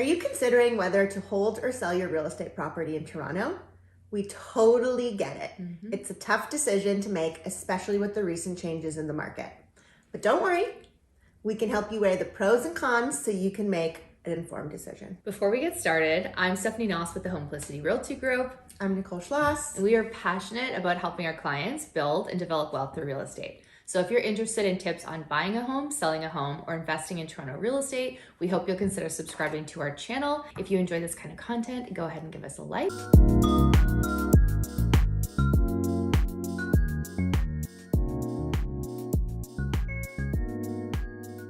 you considering whether to hold or sell your real estate property in Toronto? We totally get it. It's a tough decision to make, especially with the recent changes in the market. But don't worry, we can help you weigh the pros and cons so you can make an informed decision. Before we get started, I'm Stephanie Nause with the Homeplicity Realty Group. I'm Nicole Shlass. And we are passionate about helping our clients build and develop wealth through real estate. So if you're interested in tips on buying a home, selling a home, or investing in Toronto real estate, we hope you'll consider subscribing to our channel. If you enjoy this kind of content, go ahead and give us a like.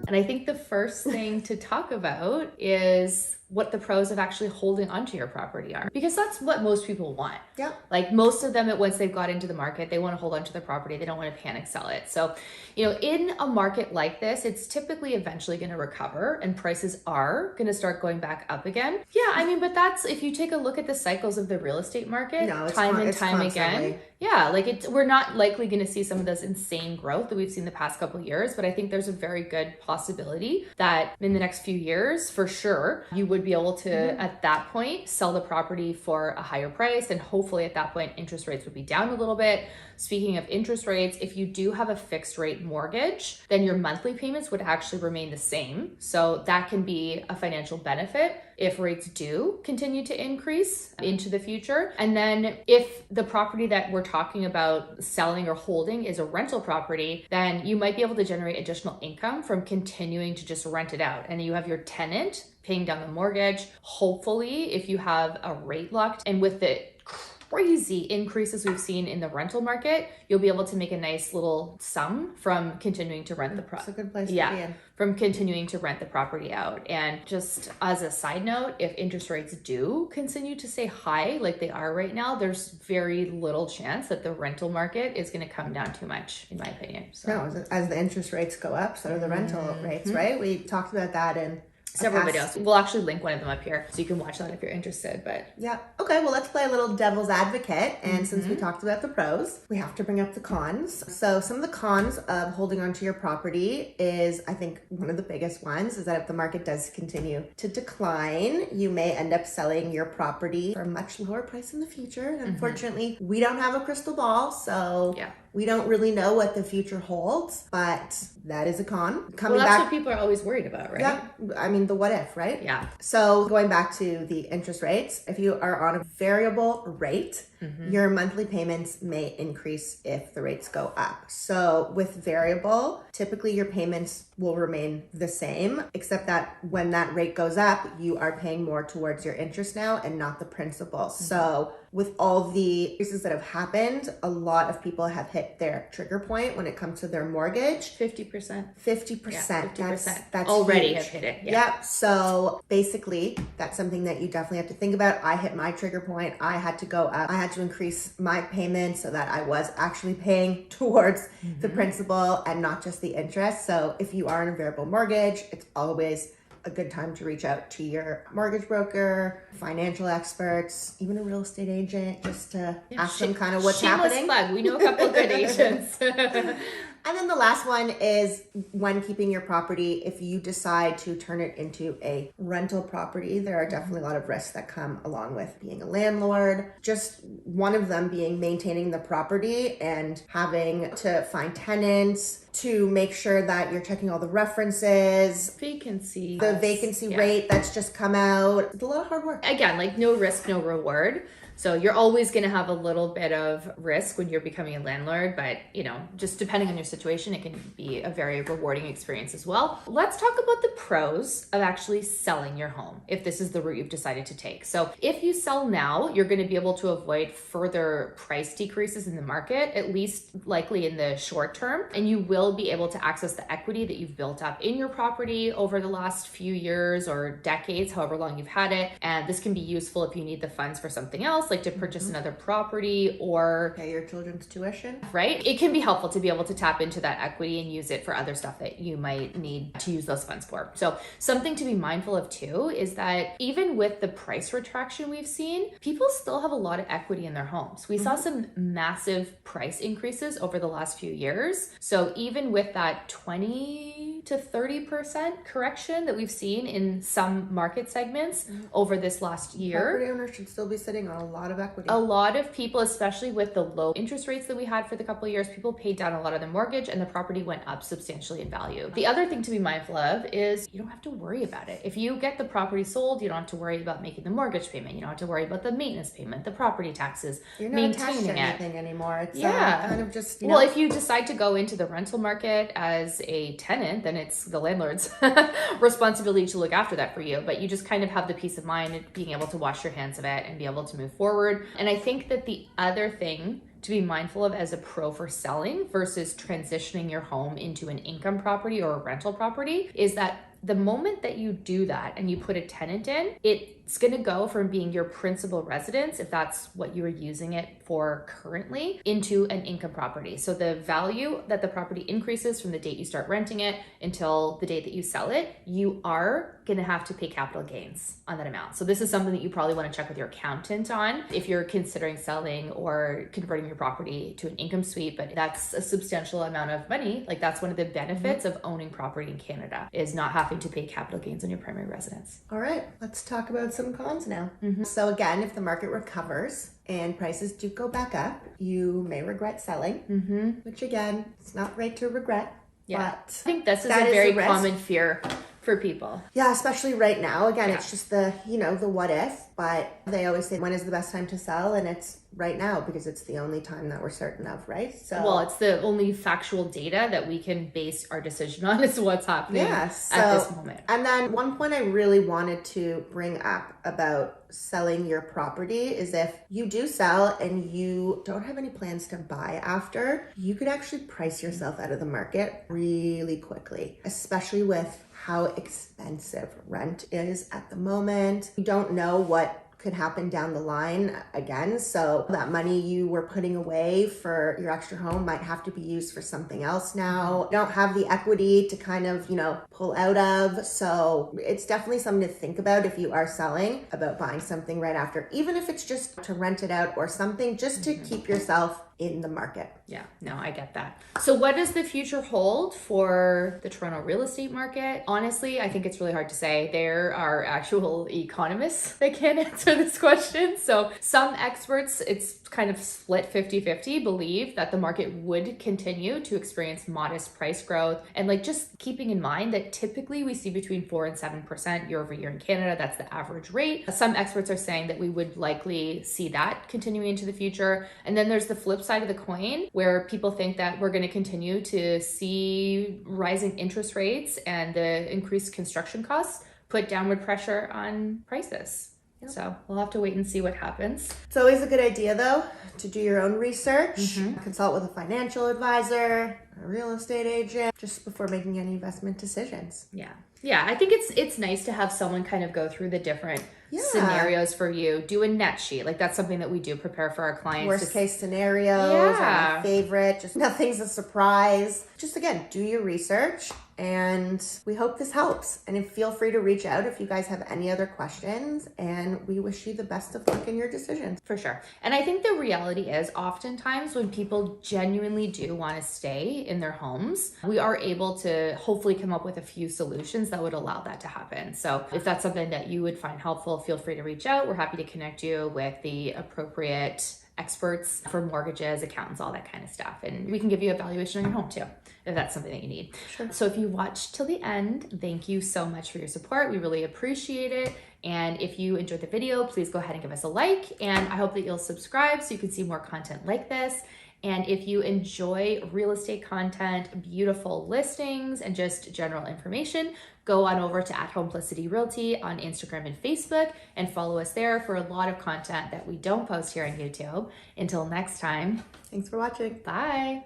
And I think the first thing to talk about is what the pros of actually holding onto your property are, because that's what most people want. Yeah. Like most of them, once they've got into the market, they want to hold onto their property. They don't want to panic sell it. So, in a market like this, it's typically eventually going to recover and prices are going to start going back up again. Yeah. But that's, if you take a look at the cycles of the real estate market, time and time again. Yeah. We're not likely going to see some of this insane growth that we've seen the past couple of years, but I think there's a very good possibility that in the next few years, for sure, you would be able to, at that point, sell the property for a higher price. And hopefully at that point, interest rates would be down a little bit. Speaking of interest rates, if you do have a fixed rate mortgage, then your monthly payments would actually remain the same. So that can be a financial benefit if rates do continue to increase into the future. And then if the property that we're talking about selling or holding is a rental property, then you might be able to generate additional income from continuing to just rent it out. And you have your tenant paying down the mortgage. Hopefully, if you have a rate locked, and with the crazy increases we've seen in the rental market, you'll be able to make a nice little sum from continuing to rent the property. It's a good place to be in. From continuing to rent the property out. And just as a side note, if interest rates do continue to stay high like they are right now, there's very little chance that the rental market is going to come down too much, in my opinion. So. No, as the interest rates go up, so do the rental rates, right? We talked about that in several videos. We'll actually link one of them up here so you can watch that if you're interested. But yeah. Okay, well, let's play a little devil's advocate. And since we talked about the pros, we have to bring up the cons. So some of the cons of holding onto your property is, I think one of the biggest ones is that if the market does continue to decline, you may end up selling your property for a much lower price in the future. And unfortunately, we don't have a crystal ball, so we don't really know what the future holds, but that is a con. That's what people are always worried about, right? Yeah. The what if, right? Yeah. So going back to the interest rates, if you are on a variable rate, your monthly payments may increase if the rates go up. So with variable, typically your payments will remain the same, except that when that rate goes up, you are paying more towards your interest now and not the principal. So with all the increases that have happened, a lot of people have hit their trigger point when it comes to their mortgage. 50%. 50%. Yeah, 50%. That's already huge. Have hit it. Yeah. So basically, that's something that you definitely have to think about. I hit my trigger point. I had to go up. I had to increase my payments so that I was actually paying towards the principal and not just the interest. So if you are in a variable mortgage, it's always a good time to reach out to your mortgage broker, financial experts, even a real estate agent, just to ask them kind of what's happening. Plug. We know a couple of good agents. And then the last one is when keeping your property, if you decide to turn it into a rental property, there are definitely a lot of risks that come along with being a landlord. Just one of them being maintaining the property and having to find tenants, to make sure that you're checking all the references. Vacancy. The vacancy rate that's just come out. It's a lot of hard work. Again, no risk, no reward. So you're always going to have a little bit of risk when you're becoming a landlord, but just depending on your situation, it can be a very rewarding experience as well. Let's talk about the pros of actually selling your home if this is the route you've decided to take. So if you sell now, you're going to be able to avoid further price decreases in the market, at least likely in the short term, and you will be able to access the equity that you've built up in your property over the last few years or decades, however long you've had it. And this can be useful if you need the funds for something else, like to purchase another property or pay your children's tuition. Right? It can be helpful to be able to tap into that equity and use it for other stuff that you might need to use those funds for. So something to be mindful of too is that even with the price retraction we've seen, people still have a lot of equity in their homes. We saw some massive price increases over the last few years. So even with that 20 to 30% correction that we've seen in some market segments over this last year. Property owners should still be sitting on a lot of equity. A lot of people, especially with the low interest rates that we had for the couple of years, people paid down a lot of their mortgage and the property went up substantially in value. The other thing to be mindful of is you don't have to worry about it. If you get the property sold, you don't have to worry about making the mortgage payment. You don't have to worry about the maintenance payment, the property taxes, You're not attached to anything anymore. It's kind of just, well, if you decide to go into the rental market as a tenant, then it's the landlord's responsibility to look after that for you. But you just kind of have the peace of mind of being able to wash your hands of it and be able to move forward. And I think that the other thing to be mindful of as a pro for selling versus transitioning your home into an income property or a rental property is that the moment that you do that and you put a tenant in, it's going to go from being your principal residence, if that's what you are using it for currently, into an income property. So the value that the property increases from the date you start renting it until the date that you sell it, you are going to have to pay capital gains on that amount. So this is something that you probably want to check with your accountant on if you're considering selling or converting your property to an income suite, but that's a substantial amount of money. Like that's one of the benefits of owning property in Canada is not having to pay capital gains on your primary residence. All right, let's talk about some cons now. So again, if the market recovers and prices do go back up, you may regret selling, which again, it's not right to regret. Yeah, but I think this is a very common fear for people. Yeah, especially right now. Again, it's just the what if, but they always say, when is the best time to sell? And it's right now because it's the only time that we're certain of, right? So, well, it's the only factual data that we can base our decision on is what's happening at this moment. And then one point I really wanted to bring up about selling your property is if you do sell and you don't have any plans to buy after, you could actually price yourself out of the market really quickly, especially with how expensive rent is at the moment. You don't know what could happen down the line again. So that money you were putting away for your extra home might have to be used for something else now. You don't have the equity to kind of, pull out of. So it's definitely something to think about if you are selling, about buying something right after, even if it's just to rent it out or something, just to keep yourself in the market. Yeah, no, I get that. So what does the future hold for the Toronto real estate market? Honestly, I think it's really hard to say. There are actual economists that can answer this question. So some experts, it's kind of split 50-50, believe that the market would continue to experience modest price growth. And just keeping in mind that typically we see between 4 and 7% year over year in Canada. That's the average rate. Some experts are saying that we would likely see that continuing into the future. And then there's the flip side of the coin where people think that we're going to continue to see rising interest rates and the increased construction costs put downward pressure on prices. So we'll have to wait and see what happens. It's always a good idea, though, to do your own research, consult with a financial advisor, a real estate agent, just before making any investment decisions. Yeah, I think it's nice to have someone kind of go through the different scenarios for you. Do a net sheet. That's something that we do prepare for our clients. Worst case scenarios are my favorite. Just nothing's a surprise. Just again, do your research. And we hope this helps. And feel free to reach out if you guys have any other questions. And we wish you the best of luck in your decisions. For sure. And I think the reality is oftentimes when people genuinely do want to stay in their homes, we are able to hopefully come up with a few solutions that would allow that to happen. So if that's something that you would find helpful, feel free to reach out. We're happy to connect you with the appropriate experts for mortgages, accountants, all that kind of stuff. And we can give you a valuation on your home too, if that's something that you need. Sure. So if you watched till the end, thank you so much for your support. We really appreciate it. And if you enjoyed the video, please go ahead and give us a like. And I hope that you'll subscribe so you can see more content like this. And if you enjoy real estate content, beautiful listings, and just general information, go on over to @Homeplicity Realty on Instagram and Facebook and follow us there for a lot of content that we don't post here on YouTube. Until next time. Thanks for watching. Bye.